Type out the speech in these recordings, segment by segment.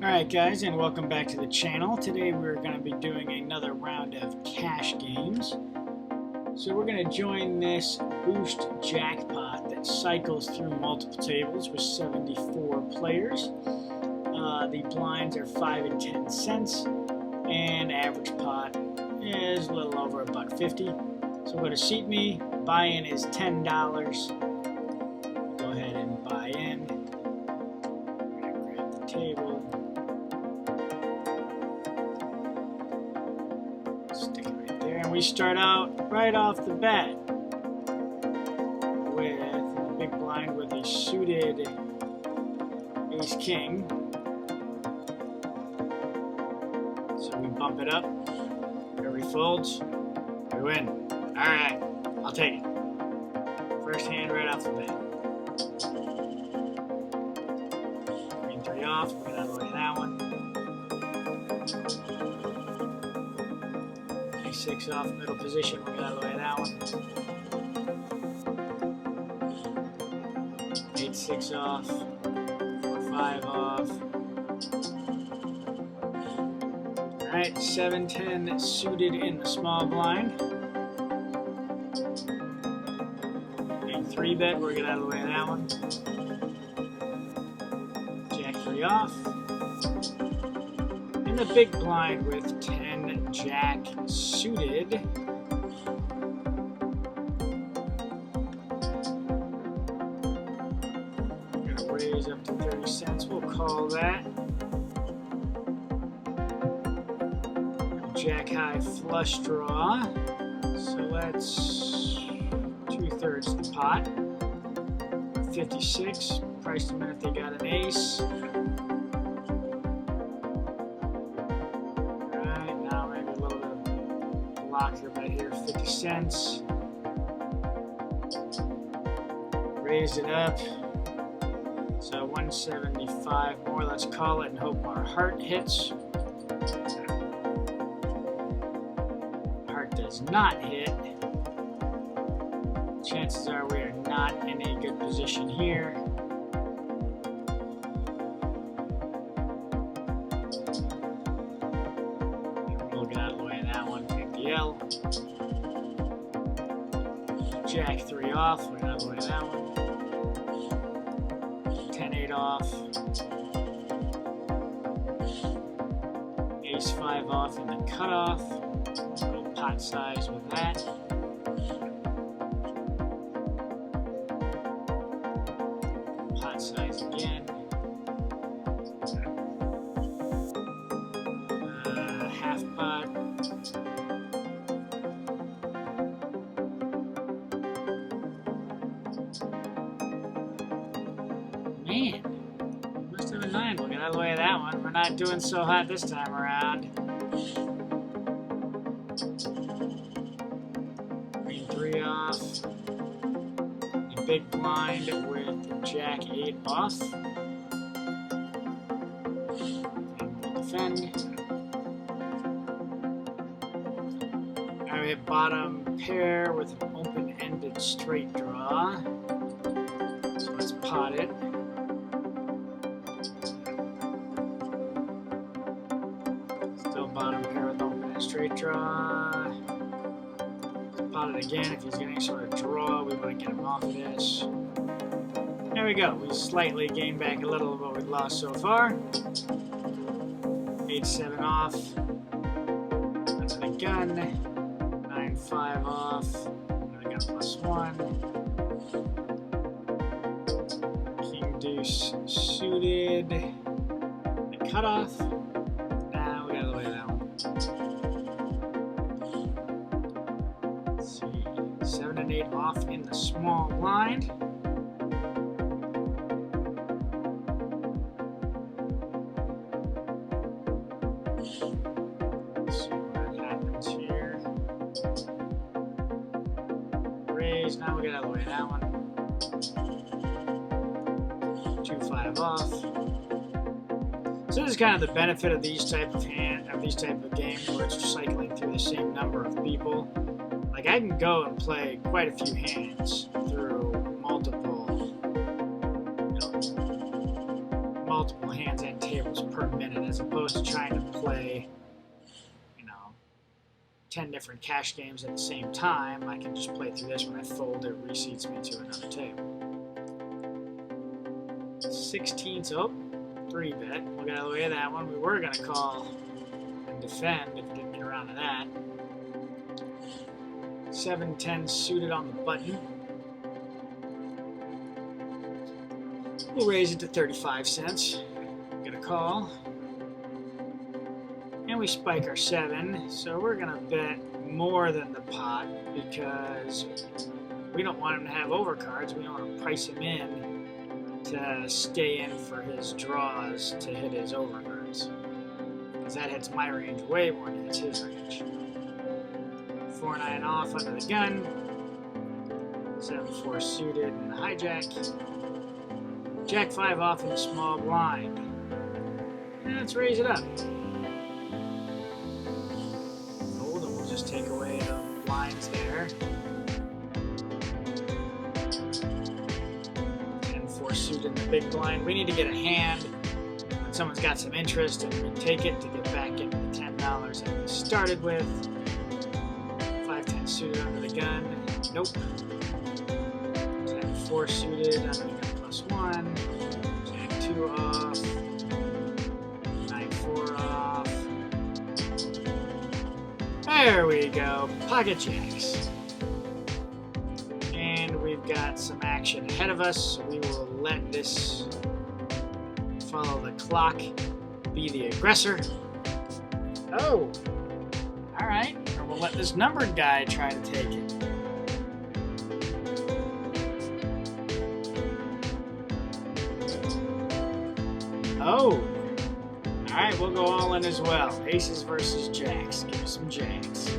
Alright guys, and welcome back to the channel. Today we're going to be doing another round of cash games. So we're going to join this boost jackpot that cycles through multiple tables with 74 players. The blinds are 5 and 10 cents, and average pot is a little over $1.50. So go to Seat Me, buy-in is $10. Go ahead and buy in. We're going to grab the table. Stick it right there, and we start out right off the bat with the big blind with a suited ace-king. So we bump it up, where he folds, we win. Alright, I'll take it. First hand right off the bat. Green 3 off, we're going to avoid that one. 6 off, middle position, we're going to avoid that one. 8-6 off, 4-5 off. Alright, 7-10 suited in the small blind. 3 bet, we're going to avoid that one. Jack 3 off. And the big blind with 10 jack suited. We're going to raise up to 30 cents. We'll call that. Jack high flush draw. So that's 2/3 the pot. 56. Priced them in if they got an ace. Locker right here, 50 cents. Raised it up. So 175 more. Let's call it and hope our heart hits. Heart does not hit. Chances are we are not in a good position here. We'll get out of the way of that one. L. Jack 3 off, we're going to avoid that one. 10-8 off. Ace 5 off in the cutoff. Go pot size with that. Pot size again. Half pot. Man, must have been 9. We'll get out of the way of that one. We're not doing so hot this time around. Green 3 off. A big blind with Jack 8 off. And we'll defend. Now we hit bottom pair with an open-ended straight draw. So let's pot it. Bottom pair with open and straight draw. Pot it again. If he's getting any sort of draw, we want to get him off of this. There we go. We slightly gained back a little of what we've lost so far. 8-7 off. That's the gun. 9-5 off. Another gun +1. King Deuce suited. The cutoff. Let's see, 7 and 8 off in the small blind. Let's see what happens here. Raise, now we get out of the way of that one. 2-5 off. So this is kind of the benefit of these type of games where it's cycling through the same number of people. Like I can go and play quite a few hands through multiple hands and tables per minute as opposed to trying to play, 10 different cash games at the same time. I can just play through this. When I fold, it reseats me to another table. 16, so 3-bet. We'll get out of the way of that one. We were going to call and defend if we didn't get around to that. 7-10 suited on the button. We'll raise it to 35 cents. Get a call. And we spike our 7, so we're going to bet more than the pot because we don't want him to have overcards. We don't want to price him in to stay in for his draws to hit his overcards. Because that hits my range way more than hits his range. 4-9 off under the gun. 7-4 suited in the hijack. Jack 5 off in the small blind. And let's raise it up. Just take away the blinds there. 10-4 suited in the big blind. We need to get a hand when someone's got some interest and we take it to get back into the $10 that we started with. 5-10 suited under the gun. Nope. 10-4 suited under the gun +1. Jack 2 off. 9-4 off. There we go, pocket jacks. And we've got some action ahead of us, so we will let this follow the clock, be the aggressor. Oh, all right, or we'll let this numbered guy try to take it. Oh. Alright, we'll go all in as well. Aces versus jacks. Give me some jacks.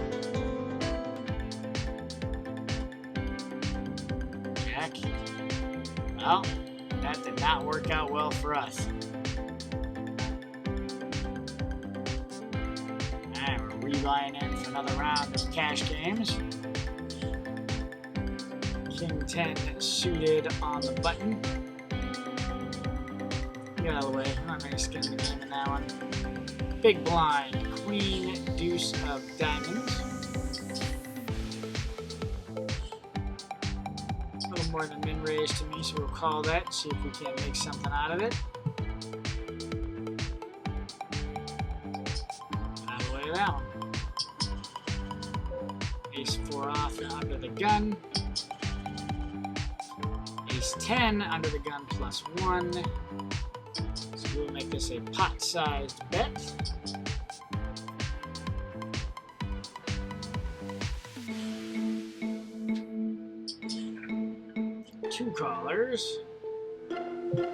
Jack. Well, that did not work out well for us. Alright, we're rebuying in for another round of cash games. King 10 suited on the button. Get out of the way. I'm not very skin in the game in that one. Big blind. Queen, deuce of diamonds. A little more than min raise to me, so we'll call that. See if we can't make something out of it. Get out of the way of that one. Ace 4 off and under the gun. Ace 10 under the gun +1. We'll make this a pot-sized bet. Two callers. And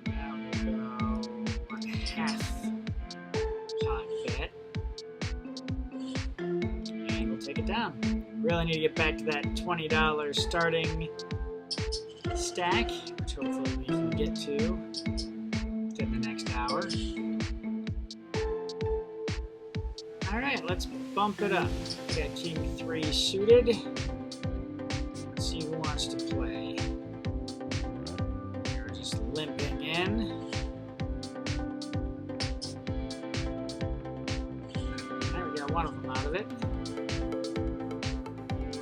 now we'll go half pot bet. And we'll take it down. Really need to get back to that $20 starting stack, which hopefully we can get to within the next hour. Alright, let's bump it up. We got King 3 suited. Let's see who wants to play. We're just limping in. There we got one of them out of it.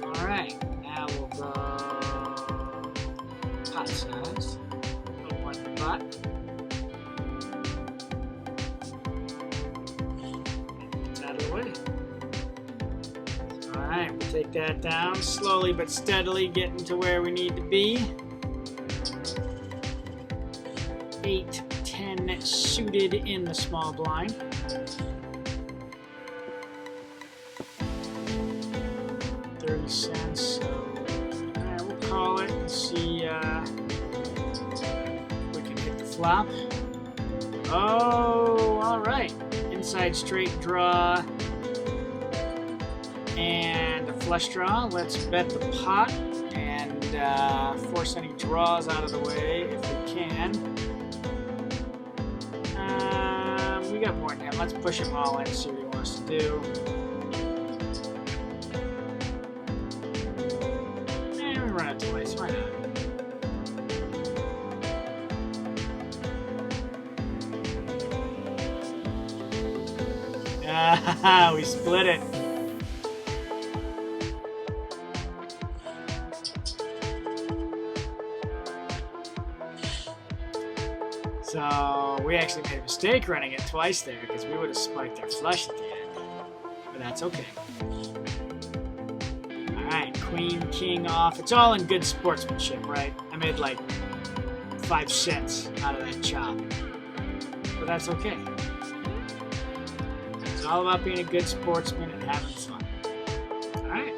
Alright, now we'll go pot size. Put one in the pot. It's out of the way. Alright, we'll take that down. Slowly but steadily getting to where we need to be. 8-10 suited in the small blind. $0.30. So we'll call it and see if we can hit the flop. Oh, all right. Inside straight draw and a flush draw. Let's bet the pot and force any draws out of the way if we can. We got more than him. Let's push him all in, see what he wants to do. And we run it twice. Why not? We split it. So we actually made a mistake running it twice there because we would have spiked our flush at the end. But that's okay. Alright, queen, king off. It's all in good sportsmanship, right? I made like 5 cents out of that chop. But that's okay. It's all about being a good sportsman and having fun. Alright,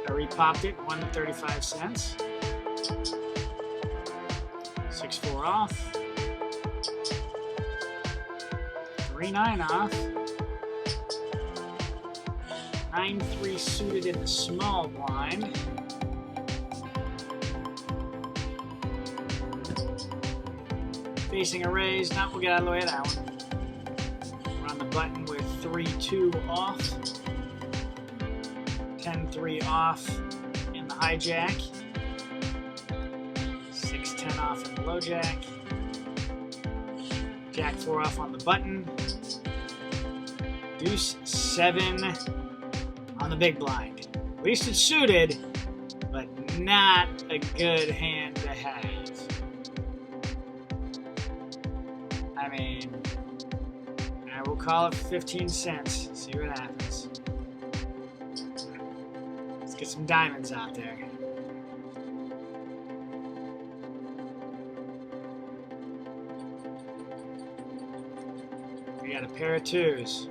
I repopped it, 1.35 cents. 6-4 off. 3-9 off. 9-3 suited in the small blind. Facing a raise. Now we'll get out of the way of that one. We're on the button with 3-2 off. 10-3 off in the hijack. 6-10 off in the low jack. Jack 4 off on the button. Deuce 7 on the big blind. At least it's suited, but not a good hand to have. I mean, I will call it 15 cents. See what happens. Let's get some diamonds out there. We got a pair of 2s.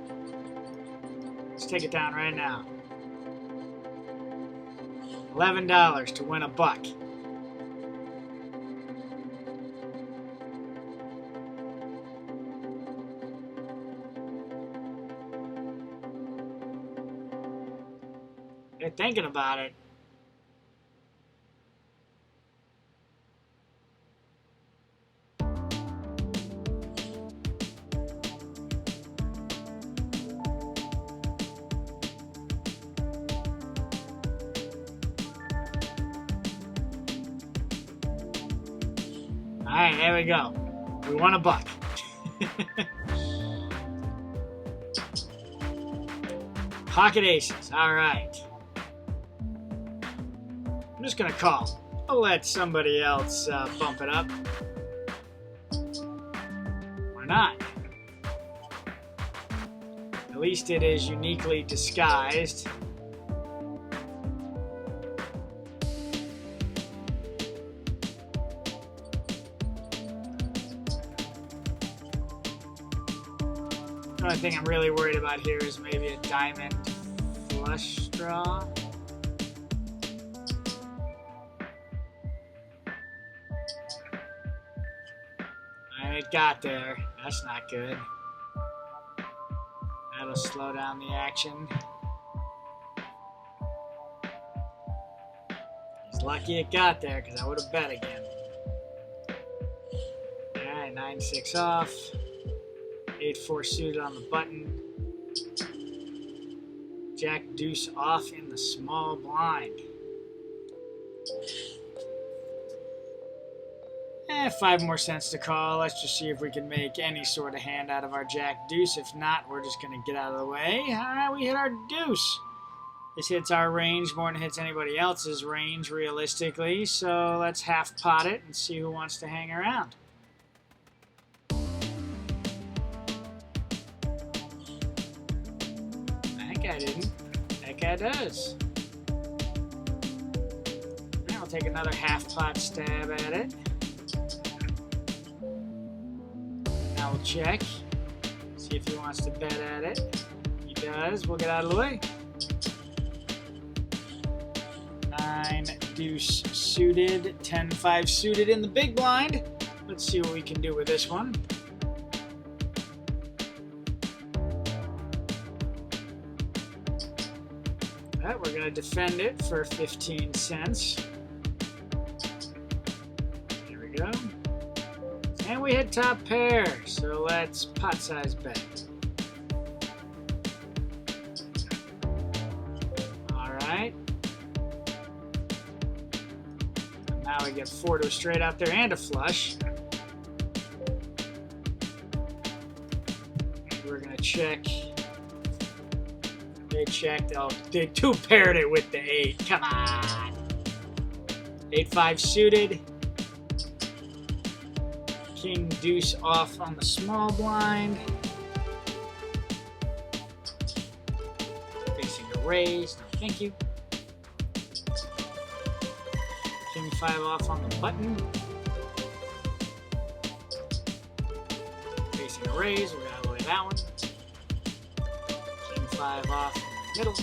Let's take it down right now. $11 to win $1. They're thinking about it. Alright, there we go. We won $1. Pocket aces, alright. I'm just gonna call. I'll let somebody else bump it up. Why not? At least it is uniquely disguised. The only thing I'm really worried about here is maybe a diamond flush draw. And it got there. That's not good. That'll slow down the action. He's lucky it got there because I would have bet again. Alright, 9-6 off. 8-4 suited on the button. Jack deuce off in the small blind. 5 more cents to call. Let's just see if we can make any sort of hand out of our jack deuce. If not, we're just going to get out of the way. Alright, we hit our deuce. This hits our range more than it hits anybody else's range, realistically. So let's half pot it and see who wants to hang around. That guy didn't. That guy does. Now I'll take another half pot stab at it. Now we'll check. See if he wants to bet at it. He does. We'll get out of the way. 9 deuce suited. 10-5 suited in the big blind. Let's see what we can do with this one. Alright, we're going to defend it for 15 cents. Here we go. And we hit top pair, so let's pot size bet. Alright. Now we get 4 to a straight out there and a flush. And we're going to check They checked. Oh, they two-paired it with the 8. Come on. 8-5 suited. King deuce off on the small blind. Facing a raise. No, thank you. King 5 off on the button. Facing a raise. We're going to avoid that one. King 5 off in the middle.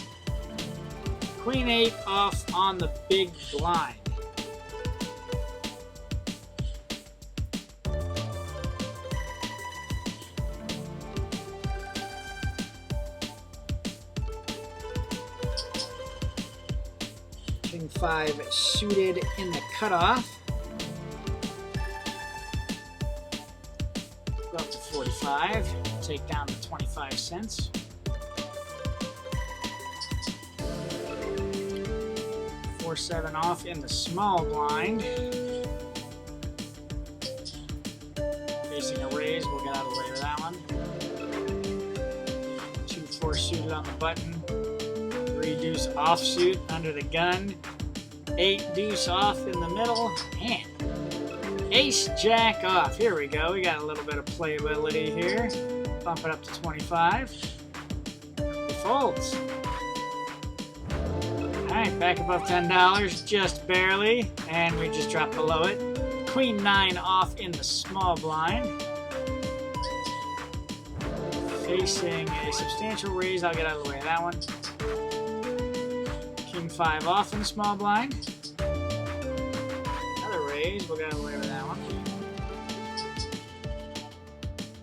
Queen 8 off on the big blind. King 5 suited in the cutoff. Go up to 45. Take down to 25 cents. 4-7 off in the small blind. Facing a raise, we'll get out of the way of that one. 2-4 suited on the button. 3 deuce offsuit under the gun. 8 deuce off in the middle. And ace jack off. Here we go. We got a little bit of playability here. Bump it up to 25. He folds. Alright, back above $10, just barely. And we just dropped below it. Queen 9 off in the small blind. Facing a substantial raise. I'll get out of the way of that one. King 5 off in the small blind. Another raise. We'll get out of the way with that one.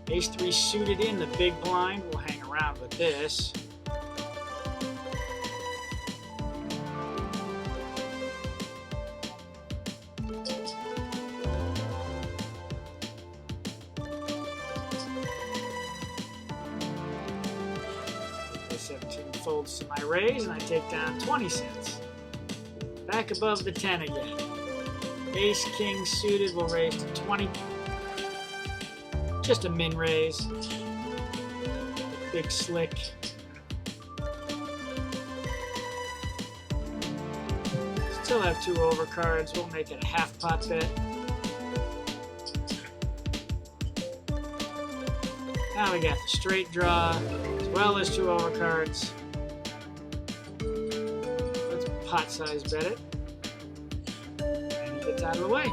Ace 3 suited in the big blind. We'll hang around with this. The 17 folds to my raise, and I take down 20 cents. Back above the 10 again. Ace King suited will raise to 20. Just a min raise. Big slick. Still have 2 overcards. We'll make it a half pot bet. Now we got the straight draw, as well as 2 overcards. Let's pot size bet it. And it gets out of the way.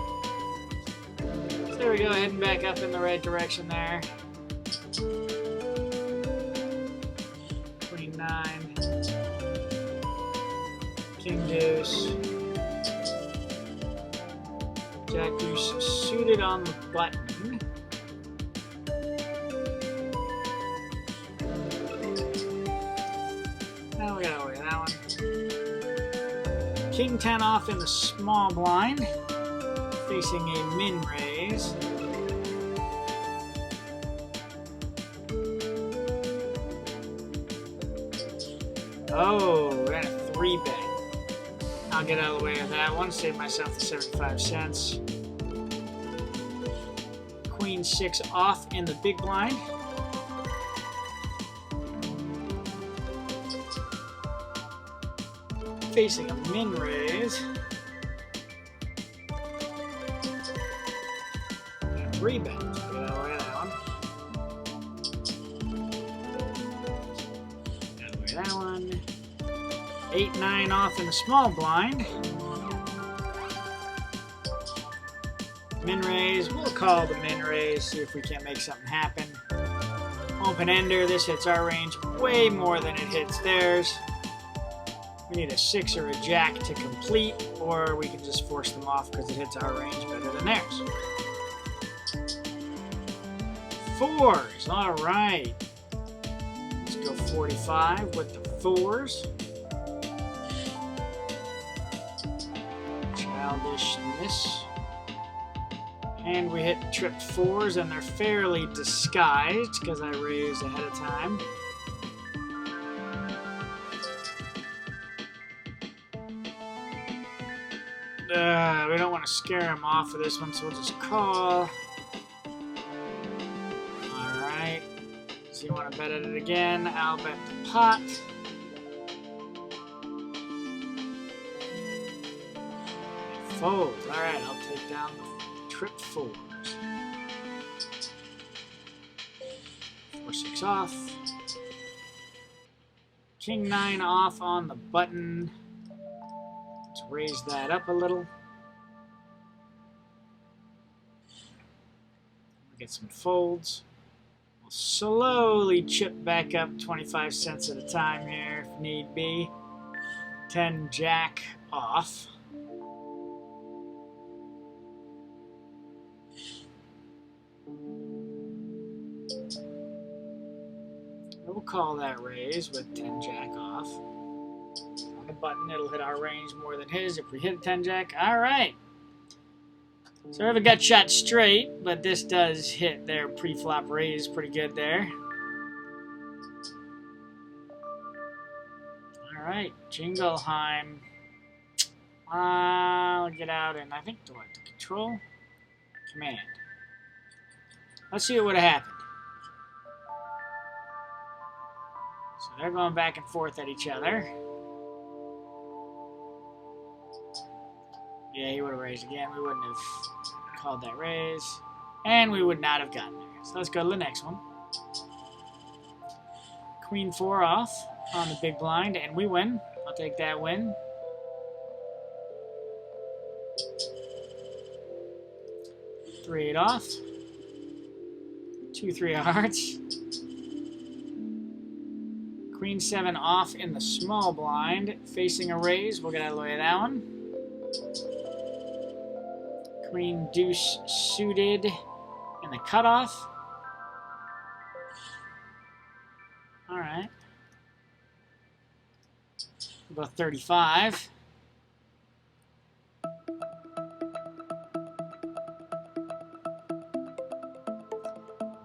So there we go, heading back up in the right direction there. Queen 9. King deuce. Jack deuce suited on the button. Now we gotta look at that one. King 10 off in the small blind. Facing a min raise. Oh, we're at a 3 bet. I'll get out of the way of that one, save myself the 75 cents. Queen 6 off in the big blind. Facing a min raise. 3 bet. Get out of the way of that one. Get out of the way of that one. 8-9 off in the small blind. Min raise. We'll call the min raise, see if we can't make something happen. Open ender. This hits our range way more than it hits theirs. We need a 6 or a jack to complete, or we can just force them off because it hits our range better than theirs. 4s. All right. Let's go 45 with the 4s. Childishness. And we hit tripped 4s, and they're fairly disguised because I raised ahead of time. We don't want to scare him off of this one, so we'll just call. Alright. So you want to bet at it again. I'll bet the pot. folds. All right, I'll take down the trip 4s. 4-6 off. King 9 off on the button. Let's raise that up a little. Get some folds. We'll slowly chip back up 25 cents at a time here if need be. 10 jack off. We'll call that raise with 10 jack off. On the button, it'll hit our range more than his if we hit 10 jack. All right. So I haven't got shot straight, but this does hit their pre-flop raise pretty good there. All right, Jingleheimer. I'll get out and I think to control? Command. Let's see what would have happened. So they're going back and forth at each other. Yeah, he would have raised again. We wouldn't have called that raise. And we would not have gotten there. So let's go to the next one. Queen 4 off on the big blind, and we win. I'll take that win. Three 8 off. 2 3 hearts. Queen 7 off in the small blind, facing a raise. We'll get out of the way of that one. Queen deuce suited in the cutoff. All right. About 35.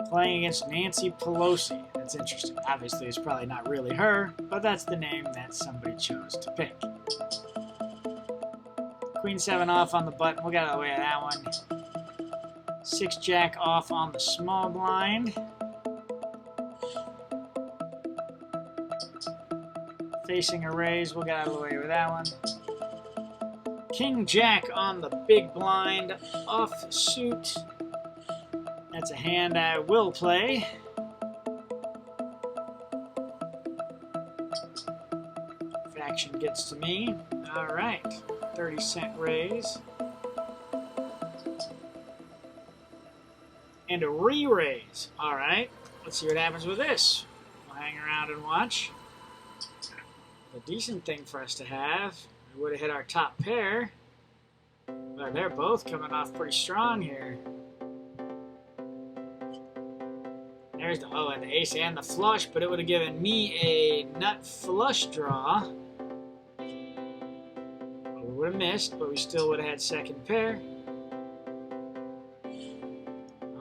Playing against Nancy Pelosi. That's interesting. Obviously, it's probably not really her, but that's the name that somebody chose to pick. Queen 7 off on the button. We'll get out of the way of that one. 6 jack off on the small blind. Facing a raise. We'll get out of the way with that one. King jack on the big blind. Off suit. That's a hand I will play. If action gets to me. All right. 30-cent raise. And a re-raise. All right. Let's see what happens with this. We'll hang around and watch. A decent thing for us to have. We would have hit our top pair. But they're both coming off pretty strong here. There's the, and the ace and the flush, but it would have given me a nut flush draw. We would have missed, but we still would have had second pair.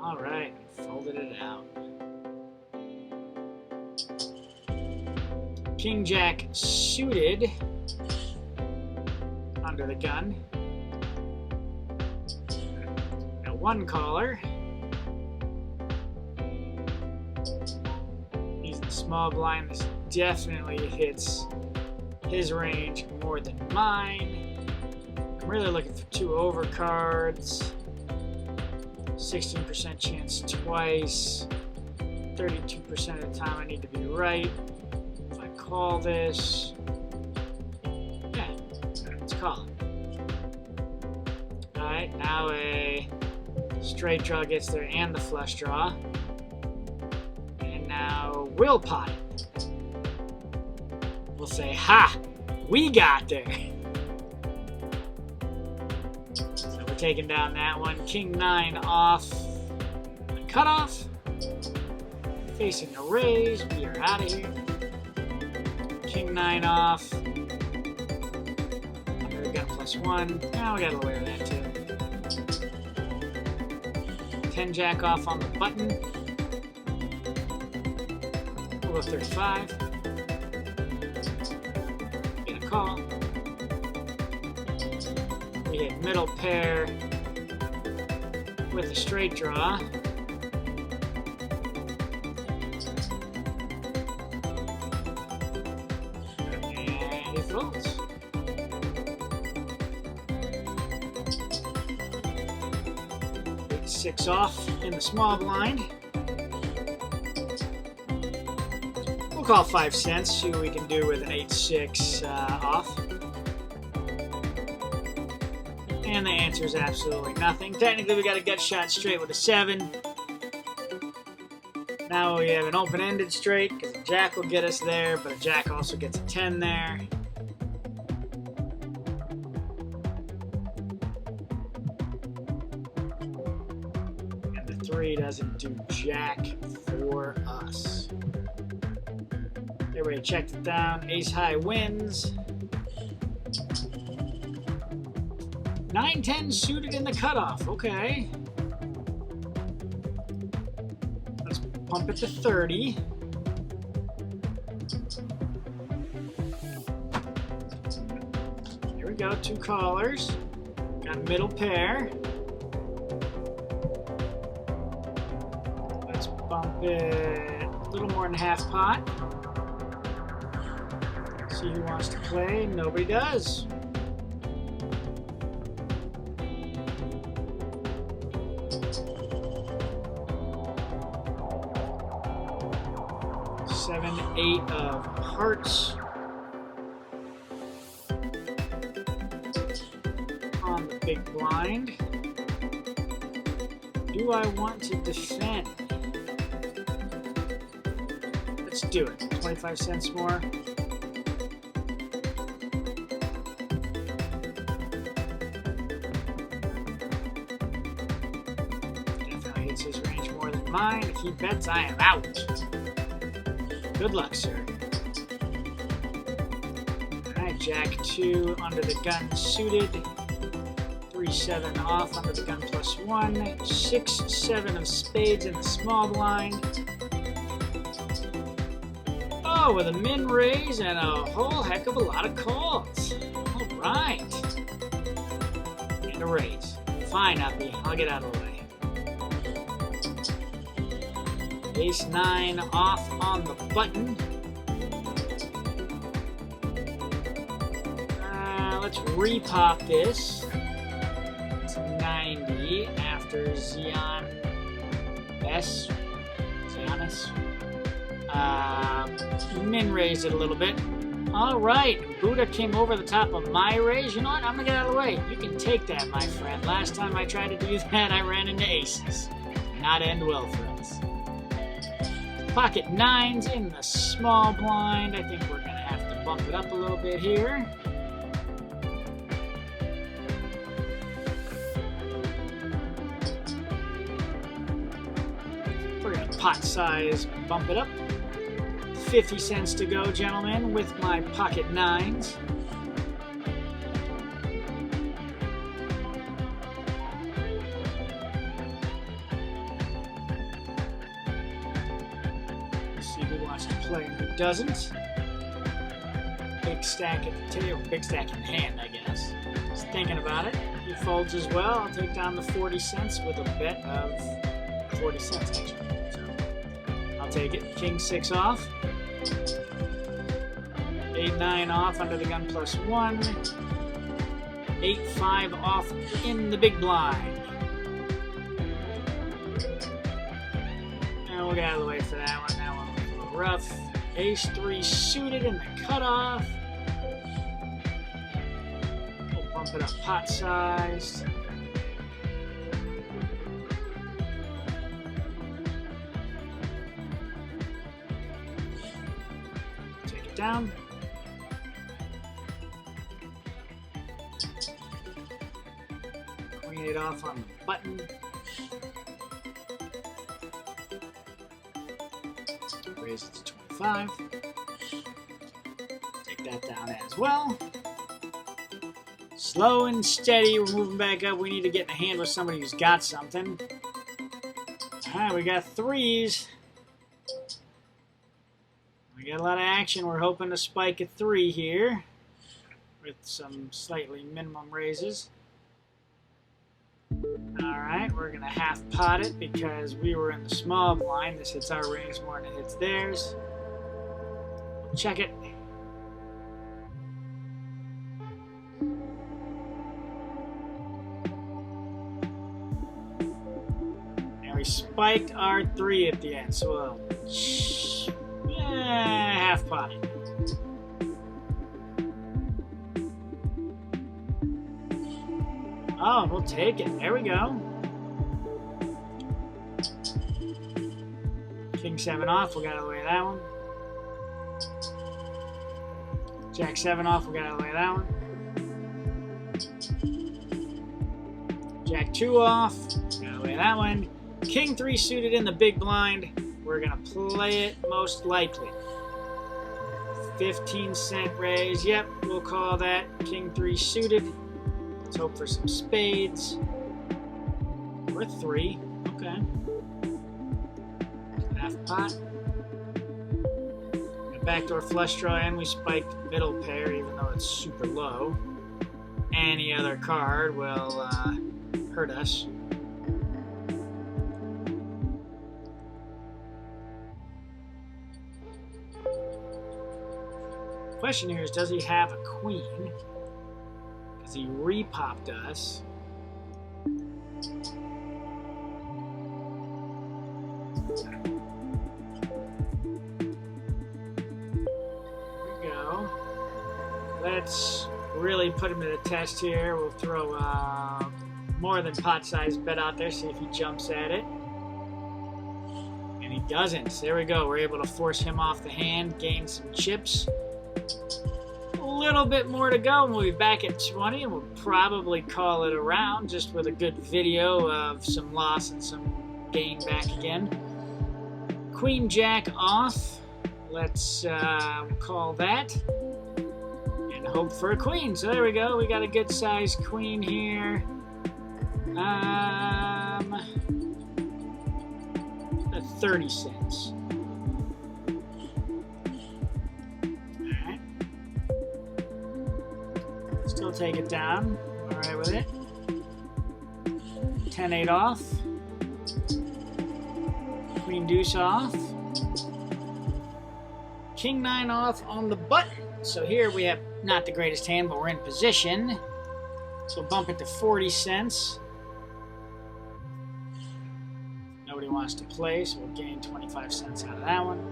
All right, folded it out. King jack suited under the gun. Got one caller. Small blind, this definitely hits his range more than mine. I'm really looking for 2 overcards. 16% chance twice. 32% of the time I need to be right. If I call this, yeah, let's call it. Alright, now a straight draw gets there and the flush draw. We'll pot it. We'll say, ha! We got there! So we're taking down that one. King 9 off. The cutoff. Facing a raise. We are out of here. King 9 off. Under the gun +1. Now we got away with that too. 10 jack off on the button. 35. Get a call. We hit middle pair with a straight draw. And he folds. 6 off in the small blind. We'll call 5 cents, see what we can do with an 8-6 off. And the answer is absolutely nothing. Technically, we got a gut shot straight with a 7. Now we have an open-ended straight because a jack will get us there, but a jack also gets a 10 there. And the 3 doesn't do jack for us. Everybody checked it down. Ace high wins. 9-10 suited in the cutoff. Okay. Let's pump it to 30. Here we go. 2 callers. Got a middle pair. Let's bump it a little more than half pot. See who wants to play. Nobody does. Seven, 8 of hearts on the big blind. Do I want to defend? Let's do it. 25 cents more. Definitely hits his range more than mine. If he bets, I am out. Good luck, sir. Alright, jack 2 under the gun suited. 3-7 off under the gun plus 1. 6-7 of spades in the small blind. Oh, with a min raise and a whole heck of a lot of calls. Alright. And a raise. Fine, Uppy. I'll get out of the way. Ace 9 off on the button. Let's repop this. It's 90 after Zianis. Min raised it a little bit. All right, Buddha came over the top of my raise. You know what? I'm gonna get out of the way. You can take that, my friend. Last time I tried to do that, I ran into aces. Not end well for us. Pocket 9s in the small blind. I think we're going to have to bump it up a little bit here. We're going to pot size bump it up. 50 cents to go, gentlemen, with my pocket 9s. Play and who doesn't. Big stack at the table, big stack in hand, I guess. Just thinking about it. He folds as well. I'll take down the 40 cents with a bet of 40 cents, actually. So I'll take it. King 6 off. 8-9 off under the gun plus 1. 8-5 off in the big blind. And we'll get out of the way for that one. That one was a little rough. Ace 3 suited in the cutoff. We'll bump it up pot size. Take it down. Queen 8 off on the button. Raise it to 25. Take that down as well. Slow and steady. We're moving back up. We need to get in a hand with somebody who's got something. Alright, we got 3s. We got a lot of action. We're hoping to spike a 3 here with some slightly minimum raises. Alright, we're going to half pot it because we were in the small blind. This hits our range more than it hits theirs. Check it. we spiked our 3 at the end, so we'll half pot it. Oh, we'll take it. There we go. King 7 off, we'll get out of the way of that one. Jack 7 off, we'll get out of the way of that one. Jack 2 off, get out of the way of that one. King 3 suited in the big blind. We're going to play it most likely. 15-cent raise. Yep, we'll call that King 3 suited. Let's hope for some spades. Or 3. Okay. Half pot. A backdoor flush draw, and we spiked middle pair, even though it's super low. Any other card will hurt us. Question here is, does he have a queen? Because he repopped us. There we go. Let's really put him to the test here. We'll throw more than pot-sized bet out there, see if he jumps at it. And he doesn't. There we go. We're able to force him off the hand, gain some chips. A little bit more to go, and we'll be back at 20, and we'll probably call it a round just with a good video of some loss and some gain back again. Queen Jack off. Let's call that and hope for a queen. So there we go. We got a good sized queen here. At 30 cents. Still take it down. All right with it. 10-8 off. Queen deuce off. King 9 off on the button. So here we have not the greatest hand, but we're in position. So bump it to 40 cents. Nobody wants to play, so we'll gain 25 cents out of that one.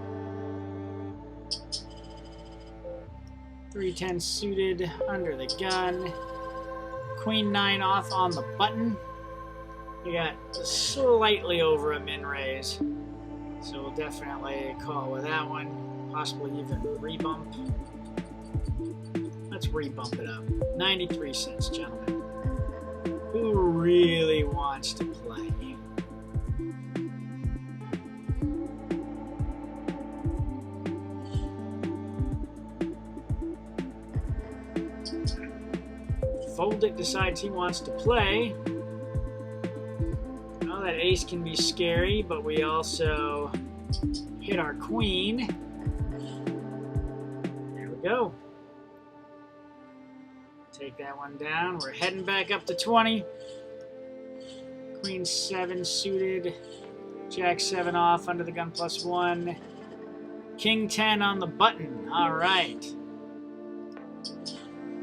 3-10 suited under the gun. Queen 9 off on the button. We got slightly over a min raise, so we'll definitely call with that one. Possibly even rebump. Let's rebump it up. 93 cents, gentlemen. Who really wants to play? Foldit decides he wants to play. Well, that ace can be scary, but we also hit our queen. There we go. Take that one down. We're heading back up to 20. Queen 7 suited. Jack 7 off under the gun +1. King 10 on the button. All right.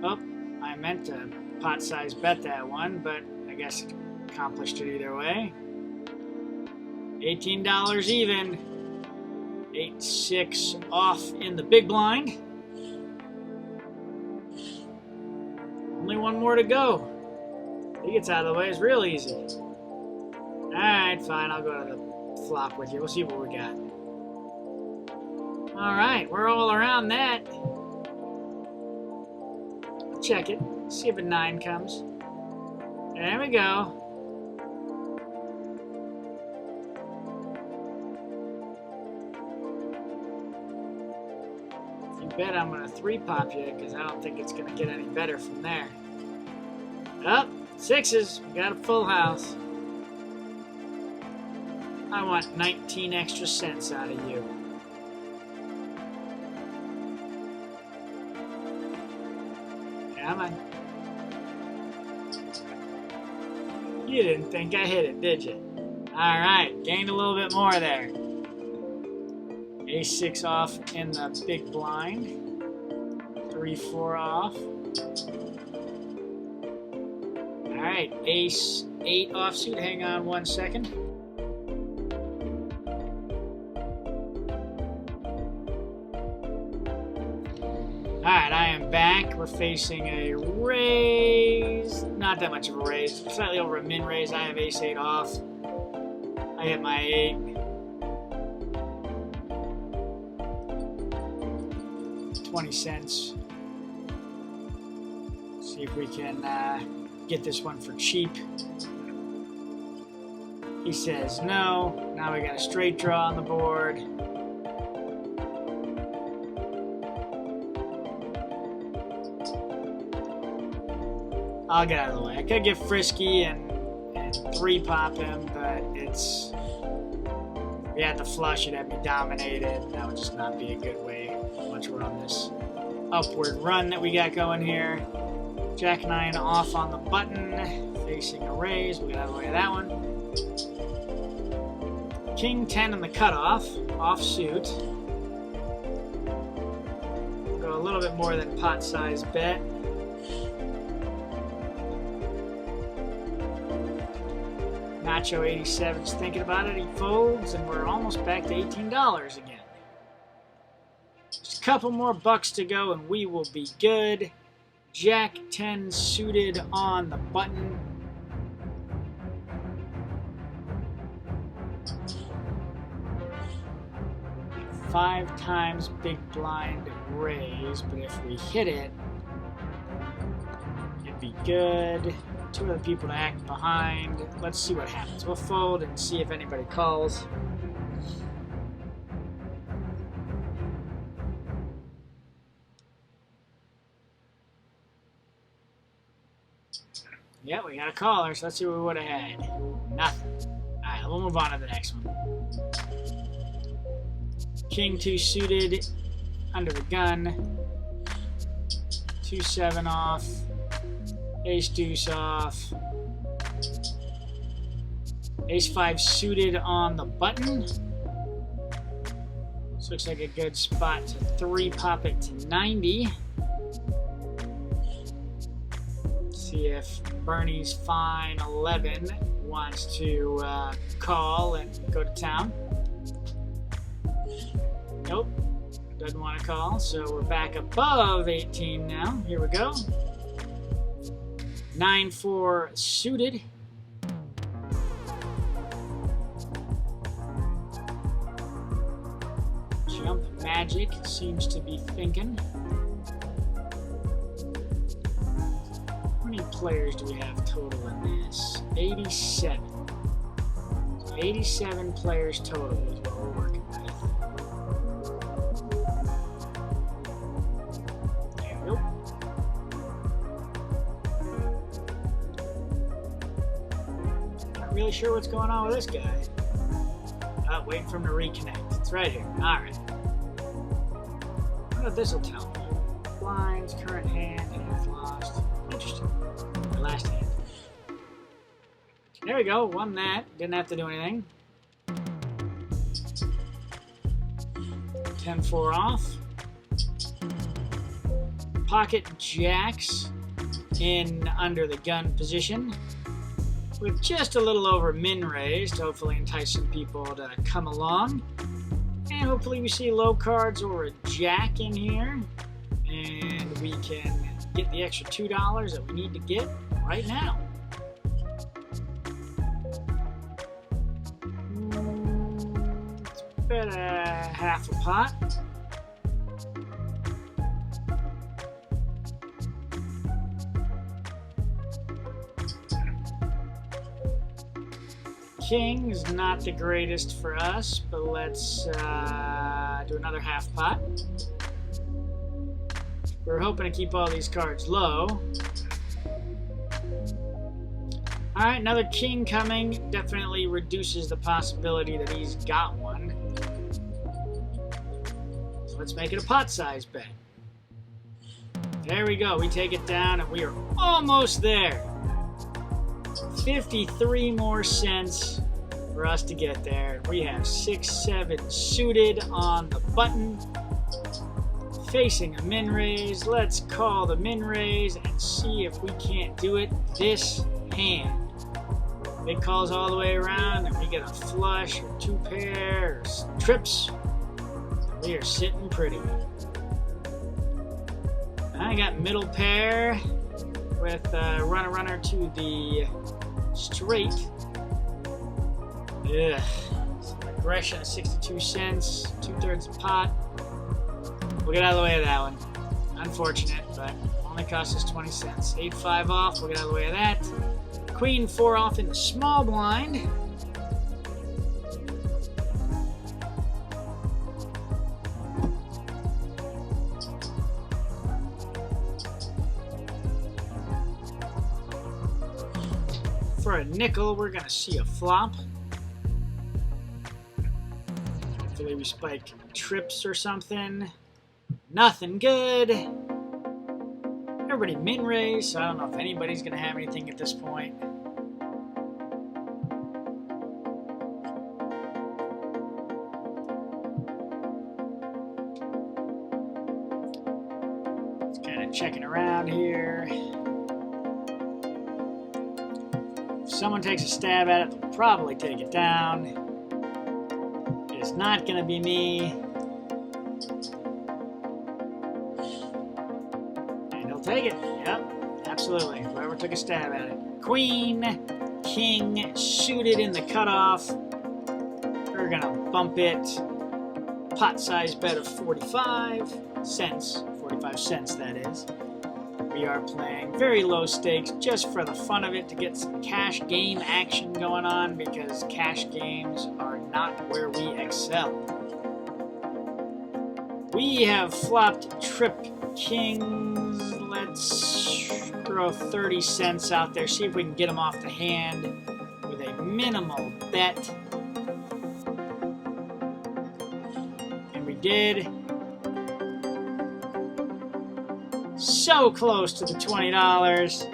Oh, I meant to pot size bet that one, but I guess it accomplished it either way. $18 even. 8-6 off in the big blind. Only one more to go. He gets out of the way. It's real easy. Alright, fine. I'll go to the flop with you. We'll see what we got. Alright, we're all around that. Check it. See if a 9 comes. There we go. You bet I'm going to 3-pop you, because I don't think it's going to get any better from there. Oh, 6s. We got a full house. I want 19 extra cents out of you. Come on. You didn't think I hit it, did you? Alright, gained a little bit more there. Ace-6 off in the big blind. 3-4 off. Alright, Ace-8 offsuit. Hang on 1 second. Alright, I am back. We're facing a raise. Not that much of a raise. Slightly over a min raise. I have ace-8 off. I hit my 8. $0.20. See if we can get this one for cheap. He says no. Now we got a straight draw on the board. I'll get out of the way. I could get frisky and 3-pop him, but it's... If we had the flush, it'd have me dominated. That would just not be a good way once we're on this upward run that we got going here. Jack 9 off on the button, facing a raise. We got out of the way of that one. King 10 in the cutoff, offsuit. We'll go a little bit more than pot size bet. Nacho 87's thinking about it. He folds, and we're almost back to $18 again. Just a couple more bucks to go, and we will be good. Jack 10 suited on the button. Five times big blind raise, but if we hit it, it'd be good. Two other people to act behind. Let's see what happens. We'll fold and see if anybody calls. Yeah, we got a caller, so let's see what we would have had. Nothing. Alright, we'll move on to the next one. King 2 suited, under the gun. 2-7 off. Ace deuce off. Ace 5 suited on the button. This looks like a good spot to 3-pop it to 90. See if Bernie's fine 11 wants to call and go to town. Nope, doesn't want to call, so we're back above 18 now. Here we go. 9-4 suited. Jump Magic seems to be thinking. How many players do we have total in this? 87. So 87 players total is what we're working with. There we go. Not really sure what's going on with this guy. Waiting for him to reconnect. It's right here. Alright. What this will tell me? Blinds, current hand, half lost. Interesting. The last hand. There we go. Won that. Didn't have to do anything. 10-4 off. Pocket jacks in under the gun position, with just a little over min raise to hopefully entice some people to come along. And hopefully we see low cards or a jack in here, and we can get the extra $2 that we need to get right now. Let's bet a half a pot. King is not the greatest for us, but let's do another half pot. We're hoping to keep all these cards low. Alright, another king coming. Definitely reduces the possibility that he's got one. So let's make it a pot size bet. There we go. We take it down and we are almost there. 53 more cents for us to get there. We have 6-7 suited on the button, facing a min raise. Let's call the min raise and see if we can't do it this hand. Big calls all the way around, and we get a flush or two pairs, trips. We are sitting pretty. I got middle pair with runner to the straight. Ugh. Aggression of 62 cents, 2/3 a pot. We'll get out of the way of that one. Unfortunate, but only cost us 20 cents. 8-5 off, we'll get out of the way of that. Queen 4 off in the small blind. For a nickel, we're going to see a flop. Hopefully we spike trips or something. Nothing good. Everybody min raise, so I don't know if anybody's going to have anything at this point. Just kind of checking around here. If someone takes a stab at it, they'll probably take it down. It's not going to be me. And he'll take it. Yep, absolutely. Whoever took a stab at it. Queen, king, suited in the cutoff. We're going to bump it. Pot size bet of 45 cents. 45 cents, that is. We are playing very low stakes just for the fun of it, to get some cash game action going on, because cash games are not where we excel. We have flopped trip kings. Let's throw 30 cents out there, see if we can get them off the hand with a minimal bet. And we did. So close to the $20.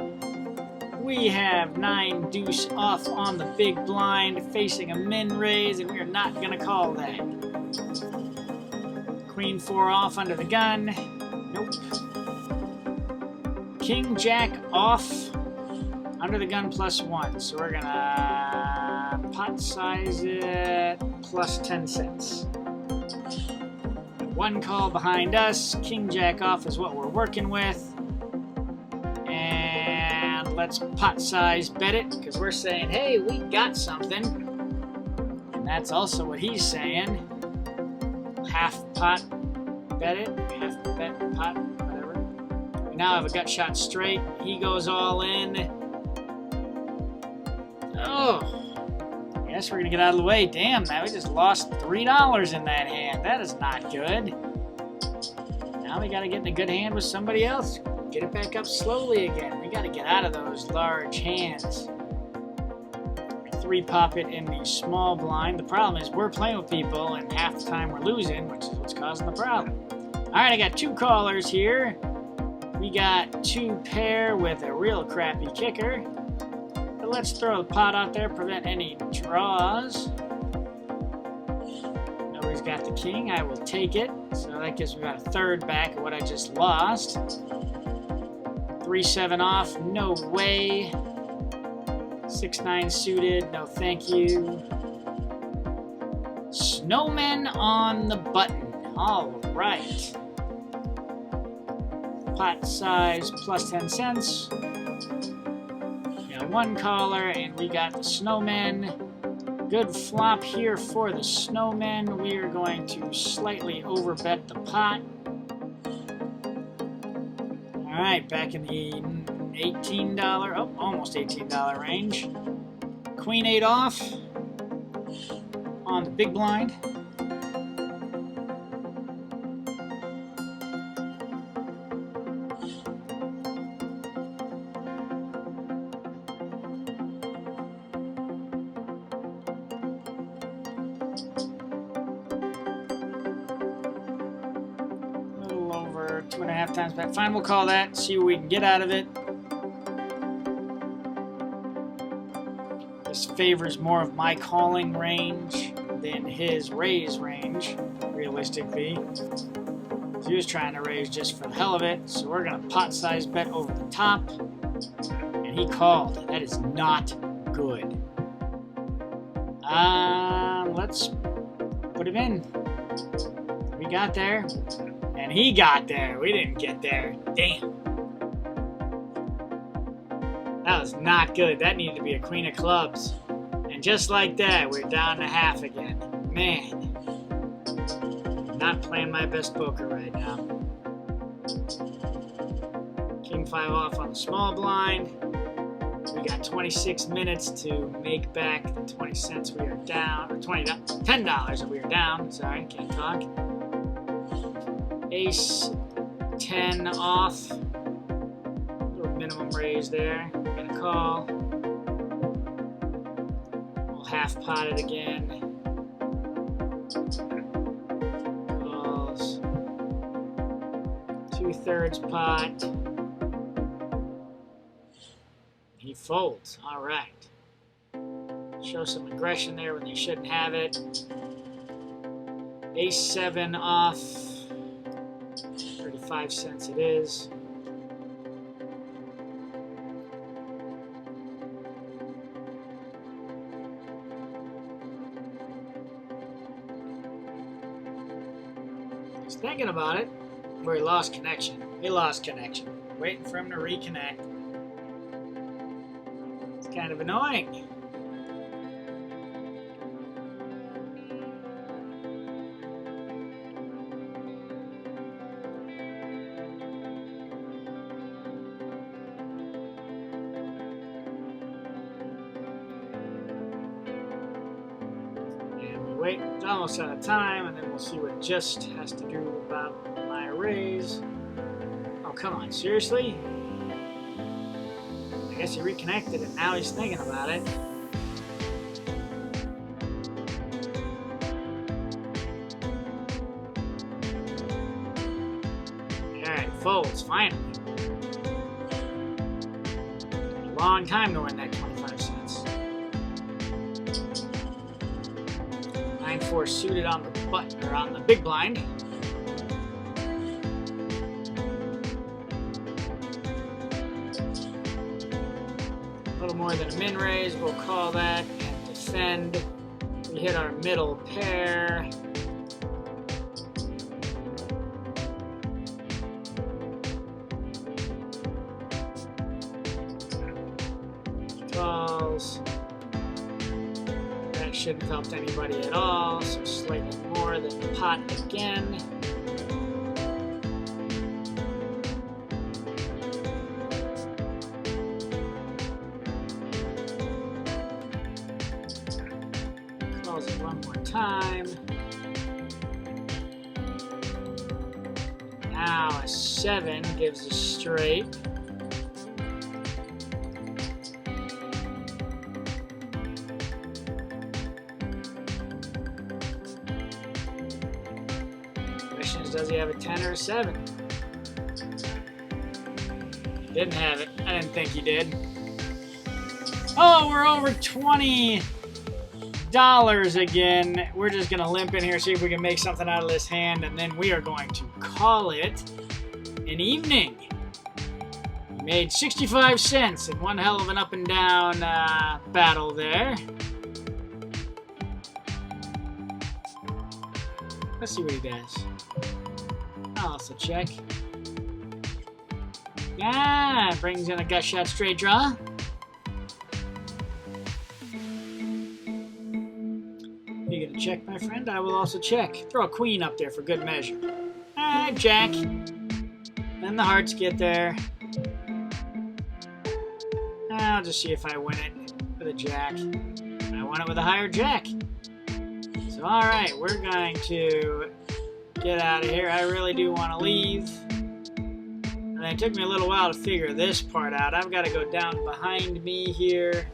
We have 9 deuce off on the big blind, facing a min raise, and we are not going to call that. Queen 4 off under the gun. Nope. King Jack off under the gun +1. So we're going to pot size it plus 10 cents. One call behind us. King Jack off is what we're working with. And let's pot size bet it, because we're saying, hey, we got something. And that's also what he's saying. Half pot bet it. Half bet pot, whatever. We now have a gut shot straight. He goes all in. Oh. Guess we're going to get out of the way. Damn, man, we just lost $3 in that hand. That is not good. Now we got to get in a good hand with somebody else. Get it back up slowly again. We got to get out of those large hands. 3 pop it in the small blind. The problem is we're playing with people, and half the time we're losing, which is what's causing the problem. All right, I got 2 callers here. We got 2 pair with a real crappy kicker. Let's throw the pot out there, prevent any draws. Nobody's got the king. I will take it. So that gives me about a third back of what I just lost. 3-7 off. No way. 6-9 suited. No thank you. Snowmen on the button. All right. Pot size plus 10 cents. One caller, and we got the snowmen. Good flop here for the snowmen. We are going to slightly overbet the pot. All right, back in the $18, oh, almost $18 range. Queen 8 off on the big blind. over 2.5 times bet. Fine, we'll call that. See what we can get out of it. This favors more of my calling range than his raise range, realistically. He was trying to raise just for the hell of it, so we're going to pot size bet over the top. And he called. That is not good. Let's put him in. We got there. And he got there. We didn't get there. Damn. That was not good. That needed to be a queen of clubs. And just like that, we're down to half again. Man. Not playing my best poker right now. King 5 off on the small blind. We got 26 minutes to make back the 20 cents we are down, or $10 that we are down. Sorry, can't talk. Ace 10 off. Little minimum raise there. We're gonna call. We'll half pot it again. Calls. 2/3 pot. He folds. All right. Show some aggression there when they shouldn't have it. Ace 7 off. 35 cents it is. He's thinking about it. Where he lost connection. He lost connection. Waiting for him to reconnect. It's kind of annoying. Wait, it's almost out of time, and then we'll see what Just has to do about my raise. Oh, come on, seriously? I guess he reconnected and now he's thinking about it. Alright, folds, finally. A long time to win that 25 cents. 9-4 suited on the button, or on the big blind. A little more than a min raise, we'll call that and defend. We hit our middle pair. Calls. That shouldn't have helped anybody at all, so slightly more than the pot again. Calls it one more time. Now a 7 gives a straight. Does he have a 10 or a 7? Didn't have it. I didn't think he did. Oh, we're over $20 again. We're just going to limp in here, see if we can make something out of this hand, and then we are going to call it an evening. We made 65 cents in one hell of an up and down battle there. Let's see what he does. I'll also check. Yeah, brings in a gut shot straight draw. You gonna check, my friend? I will also check. Throw a queen up there for good measure. Alright, jack. Then the hearts get there. I'll just see if I win it with a jack. I won it with a higher jack. So, alright, we're going to get out of here. I really do want to leave. And it took me a little while to figure this part out. I've got to go down behind me here,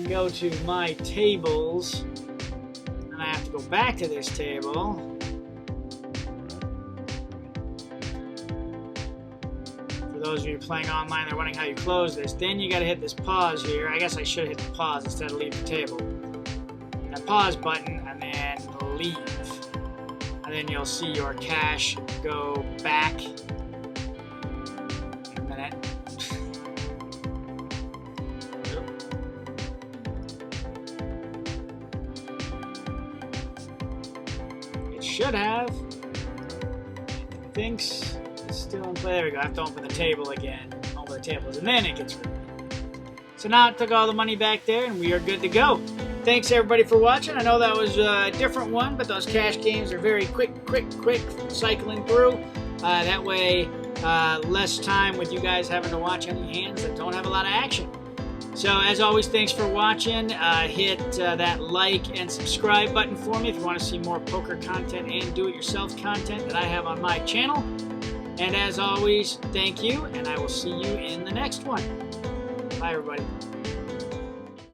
go to my tables, and I have to go back to this table. For those of you playing online, they're wondering how you close this. Then you got to hit this pause here. I guess I should hit the pause instead of leave the table. That pause button, and then leave. And then you'll see your cash go back. In a minute. It should have. thinks it's still in play. There we go. I have to open the table again. Open the tables, and then it gets rid of it. So now it took all the money back there, and we are good to go. Thanks, everybody, for watching. I know that was a different one, but those cash games are very quick cycling through. That way, less time with you guys having to watch any hands that don't have a lot of action. So, as always, thanks for watching. Hit that like and subscribe button for me if you want to see more poker content and do-it-yourself content that I have on my channel. And as always, thank you, and I will see you in the next one. Bye, everybody.